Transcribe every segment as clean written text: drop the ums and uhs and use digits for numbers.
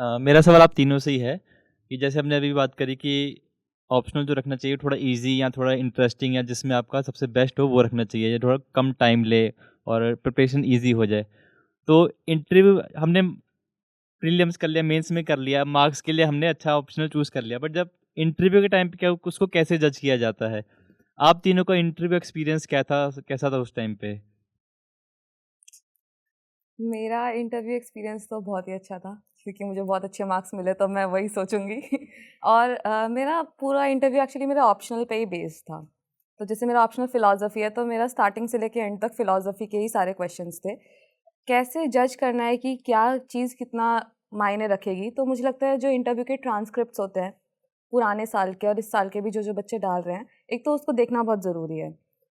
मेरा सवाल आप तीनों से ही है कि जैसे हमने अभी बात करी कि ऑप्शनल जो रखना चाहिए थोड़ा इजी या थोड़ा इंटरेस्टिंग या जिसमें आपका सबसे बेस्ट हो वो रखना चाहिए, या थोड़ा कम टाइम ले और प्रिपरेशन इजी हो जाए। तो इंटरव्यू हमने प्रीलिम्स कर लिया, मेंस में कर लिया, मार्क्स के लिए हमने अच्छा ऑप्शनल चूज़ कर लिया, बट जब इंटरव्यू के टाइम पे क्या उसको कैसे जज किया जाता है? आप तीनों का इंटरव्यू एक्सपीरियंस क्या था, कैसा था उस टाइम पे? मेरा इंटरव्यू एक्सपीरियंस तो बहुत ही अच्छा था क्योंकि मुझे बहुत अच्छे मार्क्स मिले तो मैं वही सोचूंगी और मेरा पूरा इंटरव्यू एक्चुअली मेरा ऑप्शनल पे ही बेस्ड था। तो जैसे मेरा ऑप्शनल फ़िलासफ़ी है तो मेरा स्टार्टिंग से लेके एंड तक फ़िलासफ़ी के ही सारे क्वेश्चंस थे। कैसे जज करना है कि क्या चीज़ कितना मायने रखेगी, तो मुझे लगता है जो इंटरव्यू के ट्रांसक्रिप्ट्स होते हैं पुराने साल के और इस साल के भी जो जो बच्चे डाल रहे हैं, एक तो उसको देखना बहुत ज़रूरी है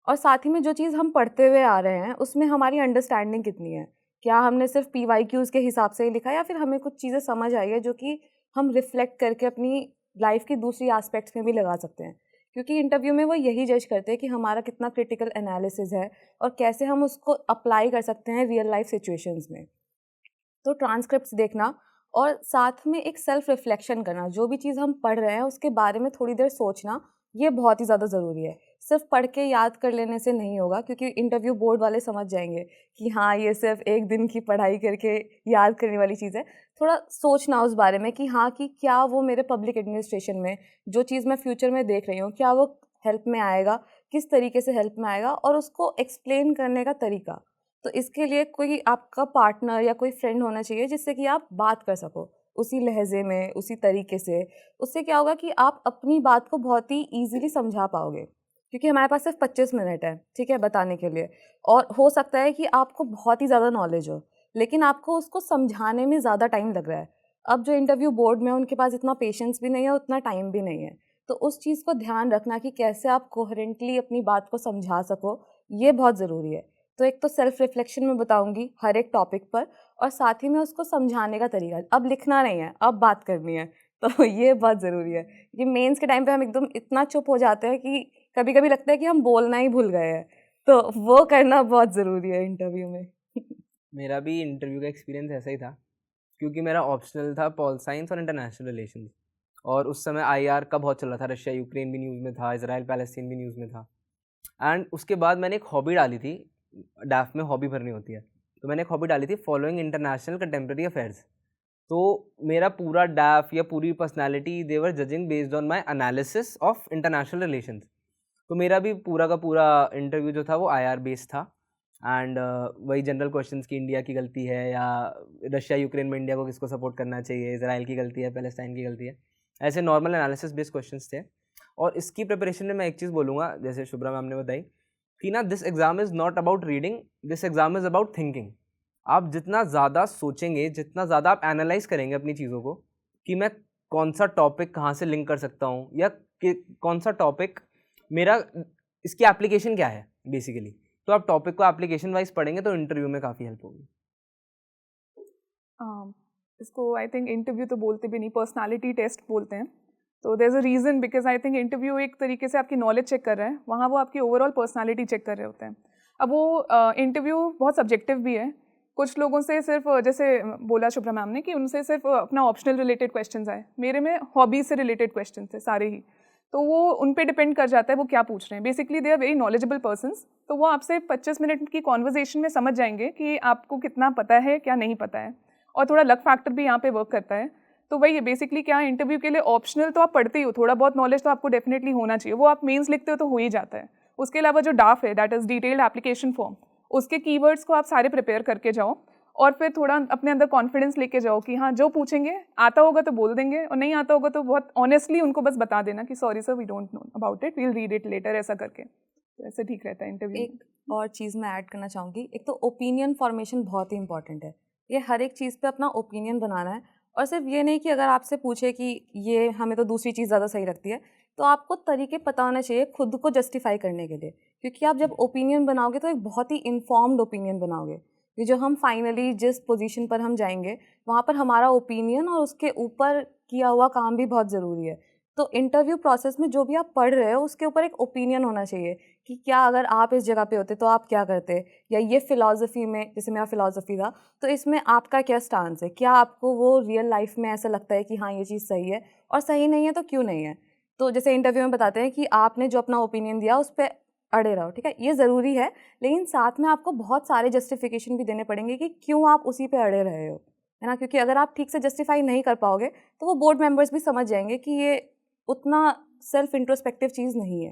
और साथ ही में जो चीज़ हम पढ़ते हुए आ रहे हैं उसमें हमारी अंडरस्टैंडिंग कितनी है। क्या हमने सिर्फ PYQs के हिसाब से ही लिखा है या फिर हमें कुछ चीज़ें समझ आई है जो कि हम रिफ्लेक्ट करके अपनी लाइफ की दूसरी एस्पेक्ट्स में भी लगा सकते हैं। क्योंकि इंटरव्यू में वो यही जज करते हैं कि हमारा कितना क्रिटिकल एनालिसिस है और कैसे हम उसको अप्लाई कर सकते हैं रियल लाइफ सिचुएशंस में। तो ट्रांसक्रिप्ट्स देखना और साथ में एक सेल्फ रिफ्लेक्शन करना, जो भी चीज़ हम पढ़ रहे हैं उसके बारे में थोड़ी देर सोचना, ये बहुत ही ज़्यादा ज़रूरी है। सिर्फ पढ़ के याद कर लेने से नहीं होगा क्योंकि इंटरव्यू बोर्ड वाले समझ जाएंगे कि हाँ ये सिर्फ एक दिन की पढ़ाई करके याद करने वाली चीज़ है। थोड़ा सोचना उस बारे में कि हाँ कि क्या वो मेरे पब्लिक एडमिनिस्ट्रेशन में जो चीज़ मैं फ्यूचर में देख रही हूँ क्या वो हेल्प में आएगा, किस तरीके से हेल्प में आएगा और उसको एक्सप्लेन करने का तरीका। तो इसके लिए कोई आपका पार्टनर या कोई फ्रेंड होना चाहिए जिससे कि आप बात कर सको उसी लहजे में, उसी तरीके से। उससे क्या होगा कि आप अपनी बात को बहुत ही ईज़िली समझा पाओगे क्योंकि हमारे पास सिर्फ 25 मिनट है, ठीक है, बताने के लिए। और हो सकता है कि आपको बहुत ही ज़्यादा नॉलेज हो, लेकिन आपको उसको समझाने में ज़्यादा टाइम लग रहा है। अब जो इंटरव्यू बोर्ड में है, उनके पास इतना पेशेंस भी नहीं है, उतना टाइम भी नहीं है। तो उस चीज़ को ध्यान रखना कि कैसे आप कोहेरेंटली अपनी बात को समझा सको, ये बहुत ज़रूरी है। तो एक तो सेल्फ रिफ्लेक्शन में बताऊंगी हर एक टॉपिक पर और साथ ही में उसको समझाने का तरीका। अब लिखना नहीं है, अब बात करनी है। तो ये बहुत ज़रूरी है कि मेंस के टाइम पे हम एकदम इतना चुप हो जाते हैं कि कभी कभी लगता है कि हम बोलना ही भूल गए हैं। तो वो करना बहुत ज़रूरी है इंटरव्यू में। मेरा भी इंटरव्यू का एक्सपीरियंस ऐसा ही था, क्योंकि मेरा ऑप्शनल था पॉल साइंस और इंटरनेशनल रिलेशंस। और उस समय IR का बहुत चल रहा था, रशिया यूक्रेन भी न्यूज़ में था, इसराइल पैलेस्टीन भी न्यूज़ में था। एंड उसके बाद मैंने एक हॉबी डाली थी, डैफ में हॉबी भरनी होती है, तो मैंने एक हॉबी डाली थी फॉलोइंग इंटरनेशनल कंटेम्प्रेरी अफेयर्स। तो मेरा पूरा डैफ या पूरी personality they're judging based on my analysis of international relations. तो मेरा भी पूरा का पूरा इंटरव्यू जो था वो IR बेस्ड था। एंड वही जनरल क्वेश्चंस की इंडिया की गलती है या रशिया यूक्रेन में इंडिया को किसको सपोर्ट करना चाहिए, इसराइल की गलती है, पैलेस्टाइन की गलती है, ऐसे नॉर्मल एनालिसिस बेस्ड क्वेश्चंस थे। और इसकी प्रिपरेशन में मैं एक चीज़ बोलूँगा, जैसे शुभ्रा मैम ने बताई कि ना, this exam is not about reading, this exam is about thinking. आप जितना ज़्यादा सोचेंगे, जितना ज़्यादा आप एनालाइज करेंगे अपनी चीज़ों को कि मैं कौन सा टॉपिक कहाँ से लिंक कर सकता हूँ या कौन सा टॉपिक मेरा, इसकी एप्लीकेशन क्या है बेसिकली, तो आप टॉपिक को एप्लीकेशन वाइज पढ़ेंगे तो इंटरव्यू में काफ़ी हेल्प होगी। इसको आई थिंक इंटरव्यू तो बोलते भी नहीं, पर्सनालिटी टेस्ट बोलते हैं। तो there is a reason, because I think interview एक तरीके से आपकी नॉलेज चेक कर रहे हैं, वहाँ वो आपकी ओवरऑल पर्सनालिटी चेक कर रहे होते हैं। अब वो इंटरव्यू बहुत सब्जेक्टिव भी है। कुछ लोगों से सिर्फ जैसे बोला शुभ्रा मैम ने कि उनसे सिर्फ अपना ऑप्शनल रिलेटेड क्वेश्चंस आए, मेरे में हॉबीज से रिलेटेड क्वेश्चन थे सारे ही। तो वो उन पे डिपेंड कर जाता है वो क्या पूछ रहे हैं। Basically they are very knowledgeable persons, तो वो आपसे 25 मिनट की कॉन्वर्जेशन में समझ जाएंगे कि आपको कितना पता है क्या नहीं पता है। और थोड़ा लक फैक्टर भी यहाँ पे वर्क करता है। तो वही है बेसिकली, क्या इंटरव्यू के लिए ऑप्शनल तो आप पढ़ते ही हो, थोड़ा बहुत नॉलेज तो आपको डेफिनेटली होना चाहिए, वो आप मेंस लिखते हो तो हो ही जाता है। उसके अलावा जो डाफ है, that is detailed application form, उसके कीवर्ड्स को आप सारे प्रिपेयर करके जाओ और फिर थोड़ा अपने अंदर कॉन्फिडेंस लेके जाओ कि हाँ जो पूछेंगे आता होगा तो बोल देंगे और नहीं आता होगा तो बहुत ऑनेस्टली उनको बस बता देना कि sorry sir we don't know about it, we'll read it later, ऐसा करके। तो ऐसे ठीक रहता है इंटरव्यू में। एक और चीज़ मैं ऐड करना चाहूँगी, एक तो ओपिनियन फॉर्मेशन बहुत ही इंपॉर्टेंट है। ये हर एक चीज़ पे अपना ओपिनियन बनाना है और सिर्फ ये नहीं कि अगर आपसे पूछे कि ये हमें तो दूसरी चीज़ ज़्यादा सही लगती है, तो आपको तरीके पता होने चाहिए खुद को जस्टिफाई करने के लिए। क्योंकि आप जब ओपिनियन बनाओगे तो एक बहुत ही इन्फॉर्म्ड ओपिनियन बनाओगे कि जो हम फाइनली जिस पोजीशन पर हम जाएंगे वहाँ पर हमारा ओपिनियन और उसके ऊपर किया हुआ काम भी बहुत ज़रूरी है। तो इंटरव्यू प्रोसेस में जो भी आप पढ़ रहे हो उसके ऊपर एक ओपिनियन होना चाहिए कि क्या अगर आप इस जगह पे होते तो आप क्या करते, या ये फ़िलॉसफ़ी में, जैसे मेरा फ़िलॉसफ़ी था, तो इसमें आपका क्या स्टांस है, क्या आपको वो रियल लाइफ में ऐसा लगता है कि हाँ ये चीज़ सही है, और सही नहीं है तो क्यों नहीं है। तो जैसे इंटरव्यू में बताते हैं कि आपने जो अपना ओपिनियन दिया उस पर अड़े रहो, ठीक है, ये ज़रूरी है, लेकिन साथ में आपको बहुत सारे जस्टिफिकेशन भी देने पड़ेंगे कि क्यों आप उसी पे अड़े रहे हो, है ना, क्योंकि अगर आप ठीक से जस्टिफाई नहीं कर पाओगे तो वो बोर्ड मेंबर्स भी समझ जाएंगे कि ये उतना सेल्फ इंट्रोस्पेक्टिव चीज़ नहीं है।